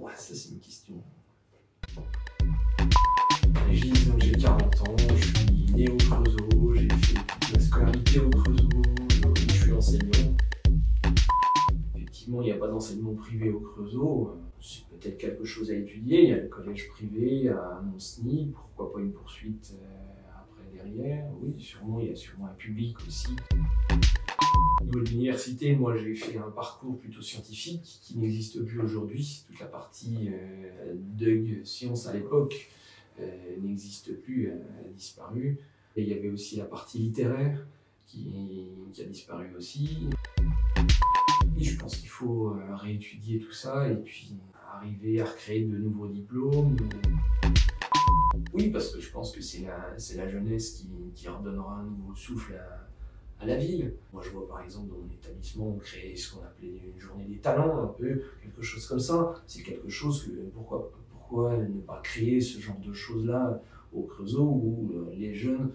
Ouais, ça c'est une question. Régis, donc j'ai 40 ans, je suis né au Creusot, j'ai fait toute ma scolarité au Creusot, je suis enseignant. Effectivement, il n'y a pas d'enseignement privé au Creusot, c'est peut-être quelque chose à étudier. Il y a le collège privé à Monceny, pourquoi pas une poursuite après derrière. Oui, sûrement, il y a sûrement un public aussi. Au niveau de l'université, moi j'ai fait un parcours plutôt scientifique qui n'existe plus aujourd'hui. Toute la partie DUG sciences à l'époque n'existe plus, elle a disparu. Et il y avait aussi la partie littéraire qui a disparu aussi. Et je pense qu'il faut réétudier tout ça et puis arriver à recréer de nouveaux diplômes. Oui, parce que je pense que c'est la jeunesse qui redonnera un nouveau souffle à la ville. Moi je vois par exemple dans mon établissement, on crée ce qu'on appelait une journée des talents, un peu, quelque chose comme ça. C'est quelque chose que, pourquoi ne pas créer ce genre de choses-là au Creusot où les jeunes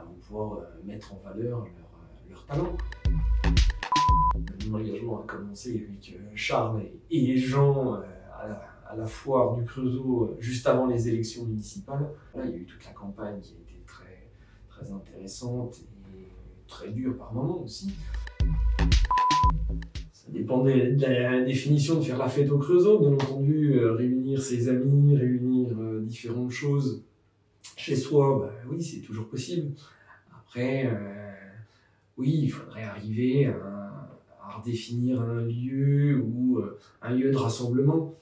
vont pouvoir mettre en valeur leur talent. Mon engagement a commencé avec Charles et Jean à la foire du Creusot juste avant les élections municipales. Là, il y a eu toute la campagne qui a été très, très intéressante et très dure par moments aussi. Ça dépendait de la définition de faire la fête au Creusot, bien entendu, réunir ses amis, réunir différentes choses chez soi, bah, oui, c'est toujours possible. Après, oui, il faudrait arriver à redéfinir un lieu ou un lieu de rassemblement,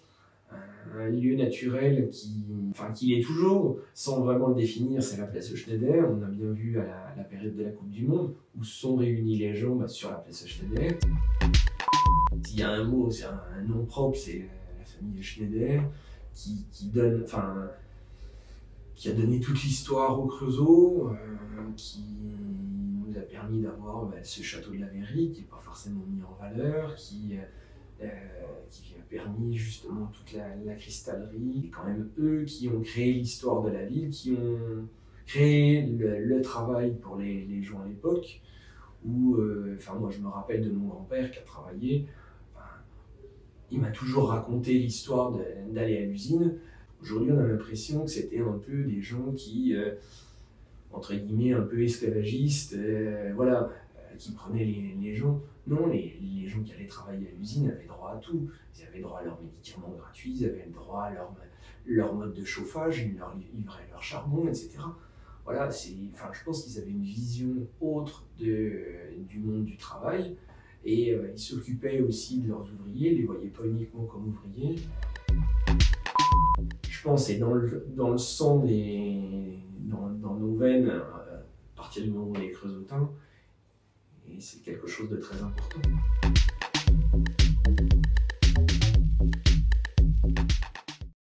un lieu naturel qui est toujours, sans vraiment le définir, c'est la place Schneider. On a bien vu à la période de la Coupe du Monde où sont réunis les gens sur la place Schneider. S'il y a un mot, c'est un nom propre, c'est la famille Schneider qui a donné toute l'histoire au Creusot, qui nous a permis d'avoir ce château de la Mairie qui n'est pas forcément mis en valeur, qui a permis justement toute la cristallerie. C'est quand même eux qui ont créé l'histoire de la ville, qui ont créé le travail pour les gens à l'époque. Moi je me rappelle de mon grand-père qui a travaillé. Il m'a toujours raconté l'histoire d'aller à l'usine. Aujourd'hui, on a l'impression que c'était un peu des gens qui, entre guillemets, un peu esclavagistes, qui prenaient les gens. Non, les gens qui allaient travailler à l'usine avaient droit à tout. Ils avaient droit à leurs médicaments gratuits, ils avaient droit à leur mode de chauffage, ils leur livraient leur charbon, etc. Voilà, je pense qu'ils avaient une vision autre du monde du travail. Et ils s'occupaient aussi de leurs ouvriers, ils ne les voyaient pas uniquement comme ouvriers. Je pense que c'est dans le sang, dans nos veines, à partir du moment où on est creusotins, et c'est quelque chose de très important.